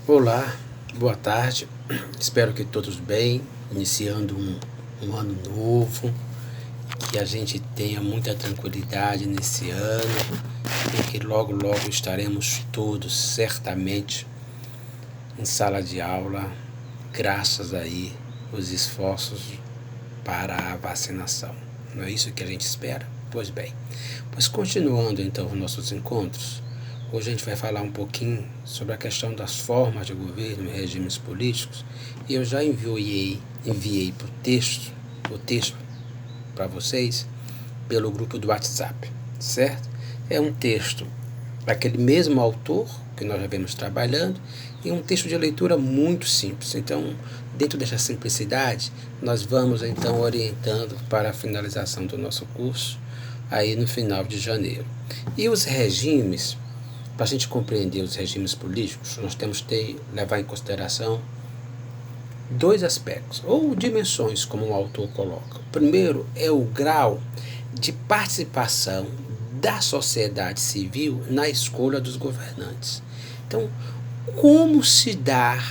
Olá, boa tarde. Espero que todos bem, iniciando um ano novo, que a gente tenha muita tranquilidade nesse ano e que logo logo estaremos todos certamente em sala de aula, graças aí os esforços para a vacinação. Não é isso que a gente espera? Pois bem, pois continuando então os nossos encontros, hoje a gente vai falar um pouquinho sobre a questão das formas de governo e regimes políticos. E eu já enviei o texto para vocês pelo grupo do WhatsApp, certo? É um texto daquele mesmo autor que nós já vemos trabalhando e um texto de leitura muito simples. Então, dentro dessa simplicidade, nós vamos então orientando para a finalização do nosso curso aí no final de janeiro. E os regimes, para a gente compreender os regimes políticos, nós temos que levar em consideração dois aspectos, ou dimensões, como o autor coloca. O primeiro é o grau de participação da sociedade civil na escolha dos governantes. Então, como se dá,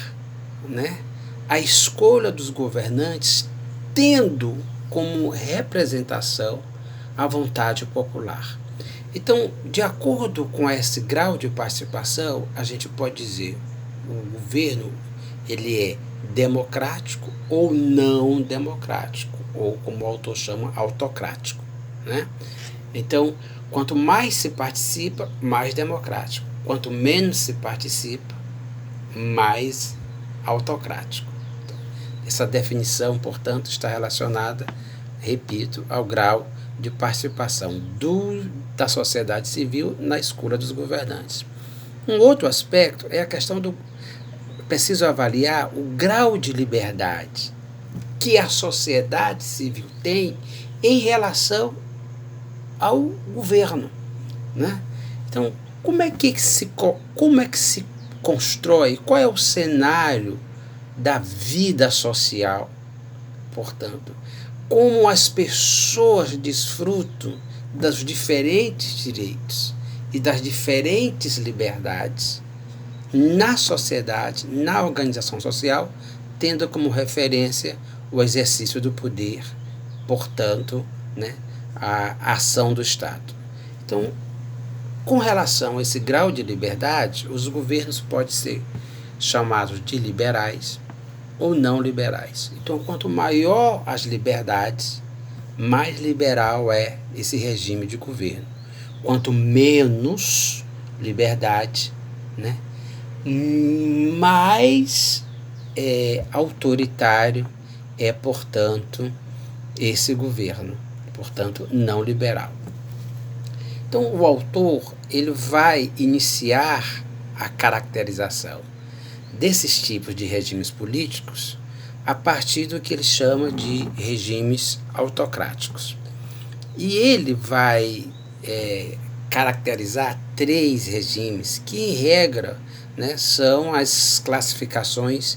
né, a escolha dos governantes tendo como representação a vontade popular? Então, de acordo com esse grau de participação, a gente pode dizer o governo ele é democrático ou não democrático, ou como o autor chama, autocrático, né? Então, quanto mais se participa, mais democrático. Quanto menos se participa, mais autocrático. Então, essa definição, portanto, está relacionada, repito, ao grau de participação da sociedade civil na escolha dos governantes. Um outro aspecto é a questão do preciso avaliar o grau de liberdade que a sociedade civil tem em relação ao governo, né? Então, como é que se constrói, qual é o cenário da vida social, portanto, como as pessoas desfrutam dos diferentes direitos e das diferentes liberdades na sociedade, na organização social, tendo como referência o exercício do poder, portanto, né, a ação do Estado. Então, com relação a esse grau de liberdade, os governos podem ser chamados de liberais ou não liberais. Então, quanto maior as liberdades, mais liberal é esse regime de governo. Quanto menos liberdade, né, mais autoritário é, portanto, esse governo, portanto, não liberal. Então, o autor ele vai iniciar a caracterização desses tipos de regimes políticos a partir do que ele chama de regimes autocráticos. E ele vai caracterizar 3 regimes que, em regra, né, são as classificações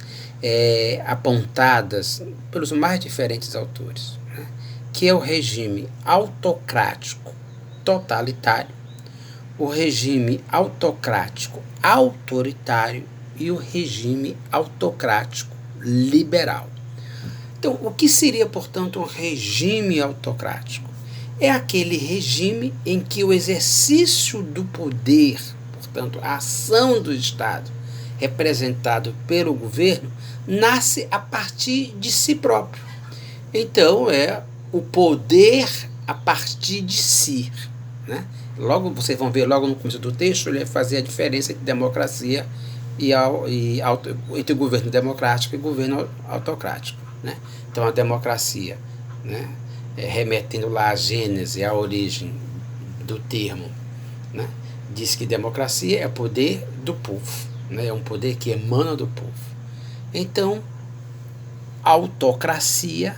apontadas pelos mais diferentes autores, né, que é o regime autocrático totalitário, o regime autocrático autoritário e o regime autocrático liberal. Então, o que seria, portanto, um regime autocrático? É aquele regime em que o exercício do poder, portanto, a ação do Estado, representado pelo governo, nasce a partir de si próprio. Então, é o poder a partir de si, né? Logo, vocês vão ver logo no começo do texto, ele vai fazer a diferença entre democracia entre o governo democrático e o governo autocrático, né? Então, a democracia, né, remetendo lá à gênese, à origem do termo, né, diz que democracia é poder do povo, né, é um poder que emana do povo. Então, autocracia,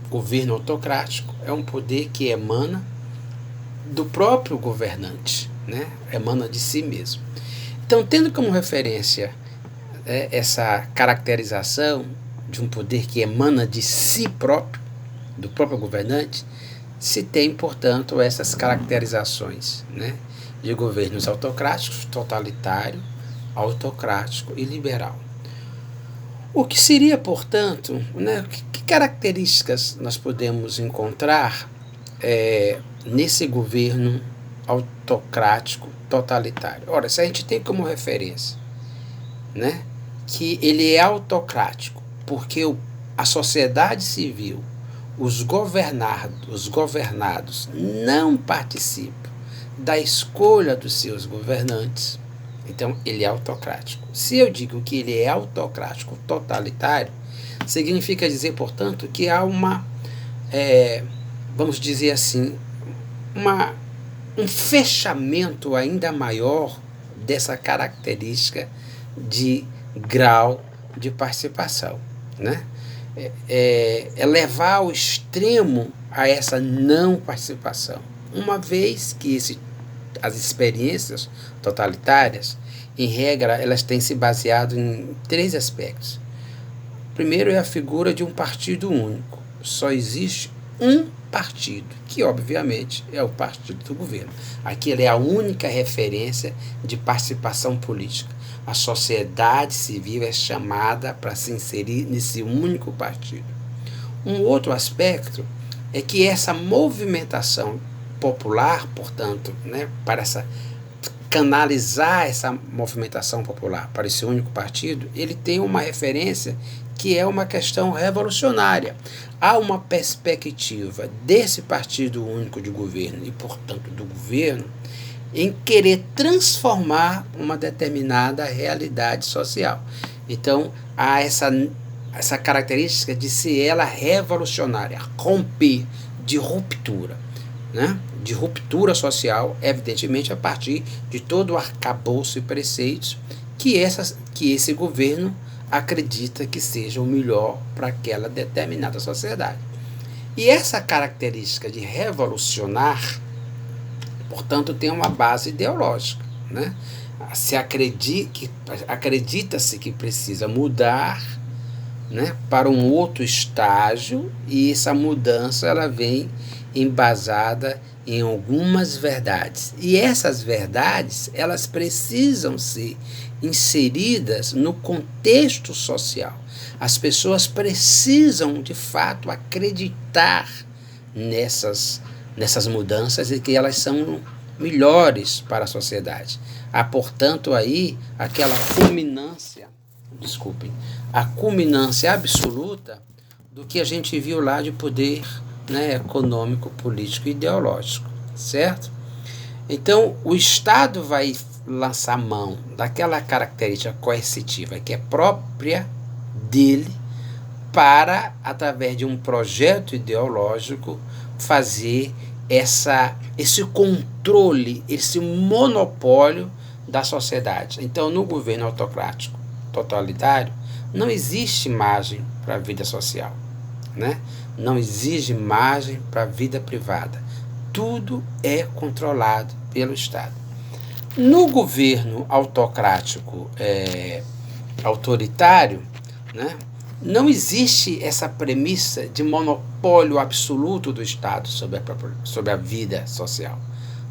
governo autocrático, é um poder que emana do próprio governante, né, emana de si mesmo. Então, tendo como referência essa caracterização de um poder que emana de si próprio, do próprio governante, se tem, portanto, essas caracterizações, né, de governos autocráticos, totalitário, autocrático e liberal. O que seria, portanto, né, que características nós podemos encontrar nesse governo autocrático totalitário? Ora, se a gente tem como referência, né, que ele é autocrático, porque a sociedade civil, os governados não participam da escolha dos seus governantes, então ele é autocrático. Se eu digo que ele é autocrático totalitário, significa dizer, portanto, que há vamos dizer assim, um fechamento ainda maior dessa característica de grau de participação, né? É levar ao extremo a essa não participação, uma vez que as experiências totalitárias, em regra, elas têm se baseado em 3 aspectos. Primeiro é a figura de um partido único. Só existe um partido, que obviamente é o partido do governo. Aquilo é a única referência de participação política. A sociedade civil é chamada para se inserir nesse único partido. Um outro aspecto é que essa movimentação popular, portanto, né, para canalizar essa movimentação popular para esse único partido, ele tem uma referência que é uma questão revolucionária. Há uma perspectiva desse partido único de governo e, portanto, do governo, em querer transformar uma determinada realidade social. Então, há essa característica de ser ela revolucionária, romper, de ruptura, né? De ruptura social, evidentemente, a partir de todo o arcabouço e preceitos que esse governo acredita que seja o melhor para aquela determinada sociedade. E essa característica de revolucionar, portanto, tem uma base ideológica, né? Acredita-se que precisa mudar, né, para um outro estágio, e essa mudança ela vem embasada em algumas verdades. E essas verdades, elas precisam ser inseridas no contexto social. As pessoas precisam, de fato, acreditar nessas mudanças e que elas são melhores para a sociedade. Há, portanto, aí aquela a culminância absoluta do que a gente viu lá de poder, né, econômico, político e ideológico, certo? Então, o Estado vai lançar mão daquela característica coercitiva que é própria dele para, através de um projeto ideológico, fazer esse controle, esse monopólio da sociedade. Então, no governo autocrático totalitário, não existe margem para a vida social, né? Não existe margem para a vida privada. Tudo é controlado pelo Estado. No governo autocrático autoritário, né, não existe essa premissa de monopólio absoluto do Estado sobre a vida social.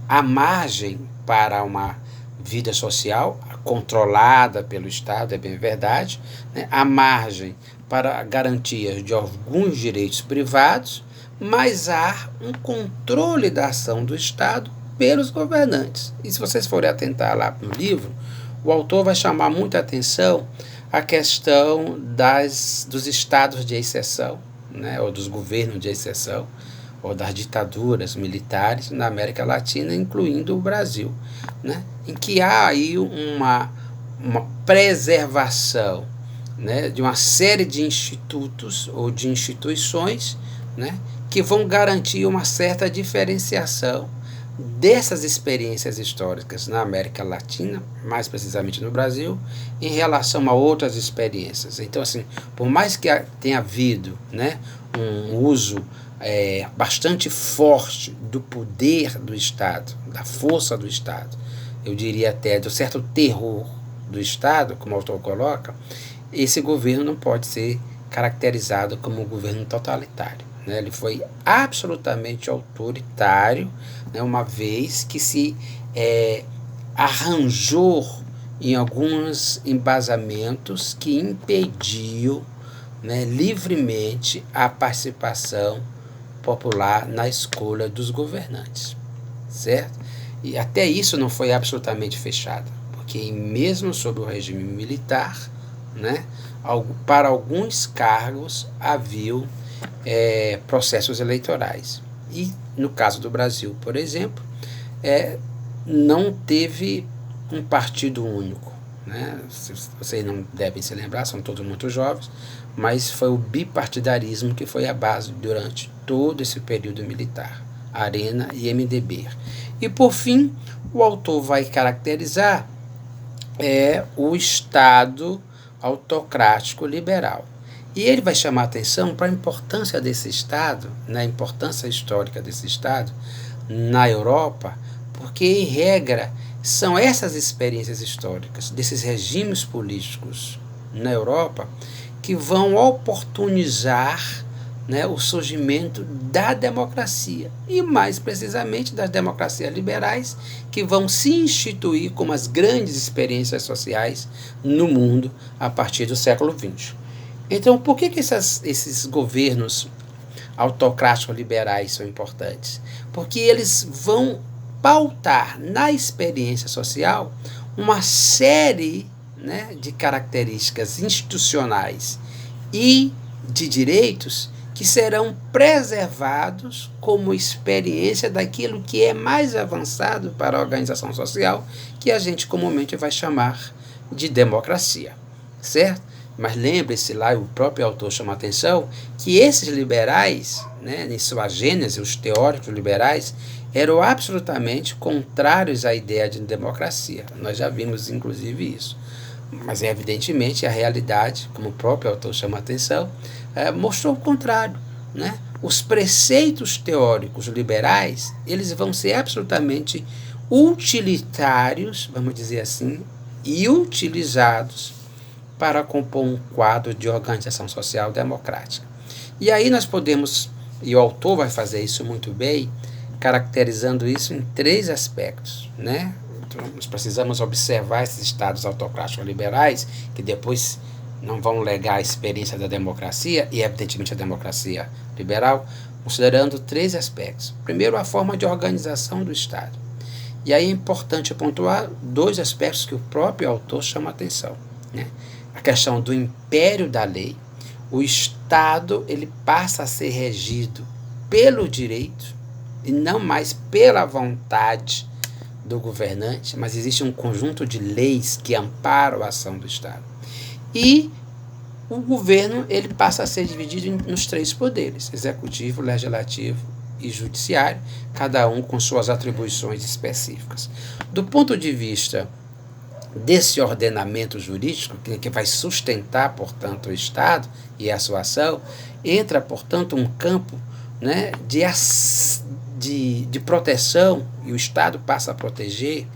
Há margem para uma vida social controlada pelo Estado, é bem verdade, né? Há margem para garantia de alguns direitos privados, mas há um controle da ação do Estado pelos governantes. E se vocês forem atentar lá no livro, o autor vai chamar muita atenção a questão dos estados de exceção, né, ou dos governos de exceção, ou das ditaduras militares na América Latina, incluindo o Brasil, né, em que há aí uma preservação, né, de uma série de institutos ou de instituições, né, que vão garantir uma certa diferenciação dessas experiências históricas na América Latina, mais precisamente no Brasil, em relação a outras experiências. Então, assim, por mais que tenha havido, né, um uso bastante forte do poder do Estado, da força do Estado, eu diria até do certo terror do Estado, como o autor coloca, esse governo não pode ser caracterizado como um governo totalitário, né? Ele foi absolutamente autoritário, né, uma vez que se arranjou em alguns embasamentos que impediam, né, livremente a participação popular na escolha dos governantes, certo? E até isso não foi absolutamente fechado, porque mesmo sob o regime militar, né, para alguns cargos haviam processos eleitorais. E no caso do Brasil, por exemplo, não teve um partido único, né? Vocês não devem se lembrar, são todos muito jovens, mas foi o bipartidarismo que foi a base durante todo esse período militar, Arena e MDB. E por fim, o autor vai caracterizar o Estado autocrático liberal. E ele vai chamar a atenção para a importância desse Estado, na importância histórica desse Estado na Europa, porque, em regra, são essas experiências históricas, desses regimes políticos na Europa, que vão oportunizar, né, o surgimento da democracia, e mais precisamente das democracias liberais, que vão se instituir como as grandes experiências sociais no mundo a partir do século XX. Então, por que esses governos autocráticos liberais são importantes? Porque eles vão pautar na experiência social uma série, né, de características institucionais e de direitos que serão preservados como experiência daquilo que é mais avançado para a organização social, que a gente comumente vai chamar de democracia, certo? Mas lembre-se lá, o próprio autor chama a atenção, que esses liberais, né, em sua gênese, os teóricos liberais, eram absolutamente contrários à ideia de democracia. Nós já vimos, inclusive, isso. Mas, evidentemente, a realidade, como o próprio autor chama a atenção, mostrou o contrário, né? Os preceitos teóricos liberais, eles vão ser absolutamente utilitários, vamos dizer assim, e utilizados para compor um quadro de organização social democrática. E aí nós podemos, e o autor vai fazer isso muito bem, caracterizando isso em 3 aspectos, né? Então, nós precisamos observar esses estados autocráticos liberais, que depois não vão legar a experiência da democracia, e evidentemente a democracia liberal, considerando 3 aspectos. Primeiro, a forma de organização do Estado. E aí é importante pontuar 2 aspectos que o próprio autor chama a atenção, né? A questão do império da lei. O Estado ele passa a ser regido pelo direito e não mais pela vontade do governante, mas existe um conjunto de leis que amparam a ação do Estado. E o governo ele passa a ser dividido nos 3 poderes, executivo, legislativo e judiciário, cada um com suas atribuições específicas. Do ponto de vista desse ordenamento jurídico, que vai sustentar, portanto, o Estado e a sua ação, entra, portanto, um campo, né, de proteção, e o Estado passa a proteger,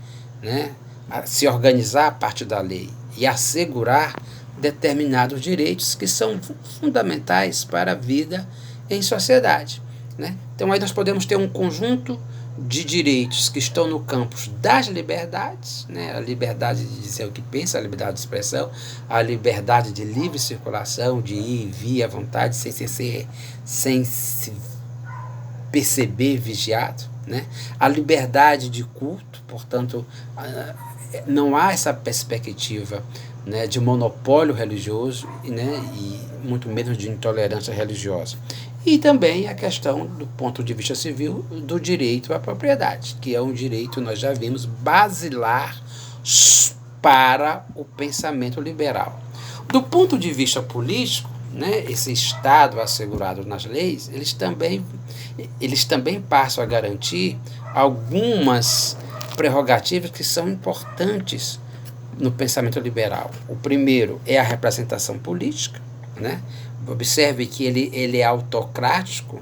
né, a se organizar a partir da lei e assegurar determinados direitos que são fundamentais para a vida em sociedade, né? Então, aí nós podemos ter um conjunto de direitos que estão no campo das liberdades, né? A liberdade de dizer o que pensa, a liberdade de expressão, a liberdade de livre circulação, de ir e vir à vontade, sem se perceber vigiado, né? A liberdade de culto, portanto, não há essa perspectiva, né, de monopólio religioso, né, e muito menos de intolerância religiosa. E também a questão, do ponto de vista civil, do direito à propriedade, que é um direito, nós já vimos, basilar para o pensamento liberal. Do ponto de vista político, né, esse Estado assegurado nas leis, eles também passam a garantir algumas prerrogativas que são importantes no pensamento liberal. O primeiro é a representação política, né? Observe que ele é autocrático,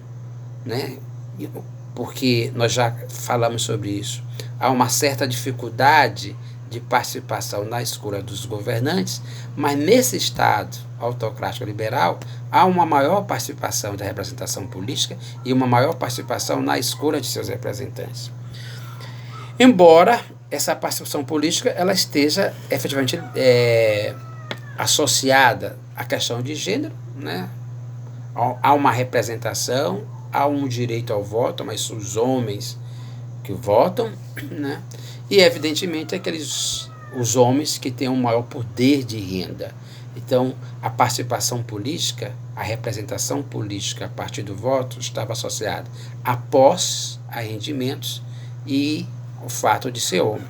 né? Porque nós já falamos sobre isso. Há uma certa dificuldade de participação na escolha dos governantes, mas nesse Estado autocrático liberal há uma maior participação da representação política e uma maior participação na escolha de seus representantes. Embora essa participação política ela esteja efetivamente associada à questão de gênero, né? Há uma representação, há um direito ao voto, mas os homens que votam, né? E evidentemente os homens que têm um maior poder de renda. Então, a participação política, a representação política a partir do voto estava associada a posse, a rendimentos e o fato de ser homem.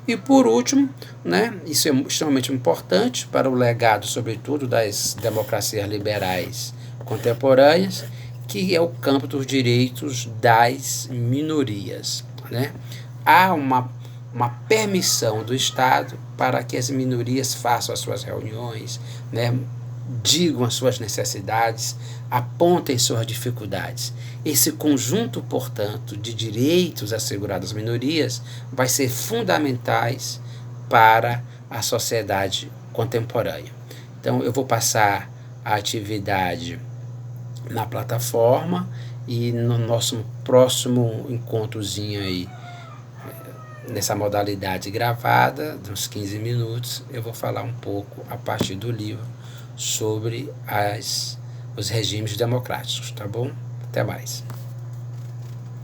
E por último, né, isso é extremamente importante para o legado, sobretudo, das democracias liberais contemporâneas, que é o campo dos direitos das minorias, né? Há uma permissão do Estado para que as minorias façam as suas reuniões, né, digam as suas necessidades, apontem suas dificuldades. Esse conjunto, portanto, de direitos assegurados às minorias vai ser fundamentais para a sociedade contemporânea. Então, eu vou passar a atividade na plataforma e no nosso próximo encontrozinho aí, nessa modalidade gravada, de uns 15 minutos, eu vou falar um pouco, a partir do livro, sobre os regimes democráticos, tá bom? Até mais.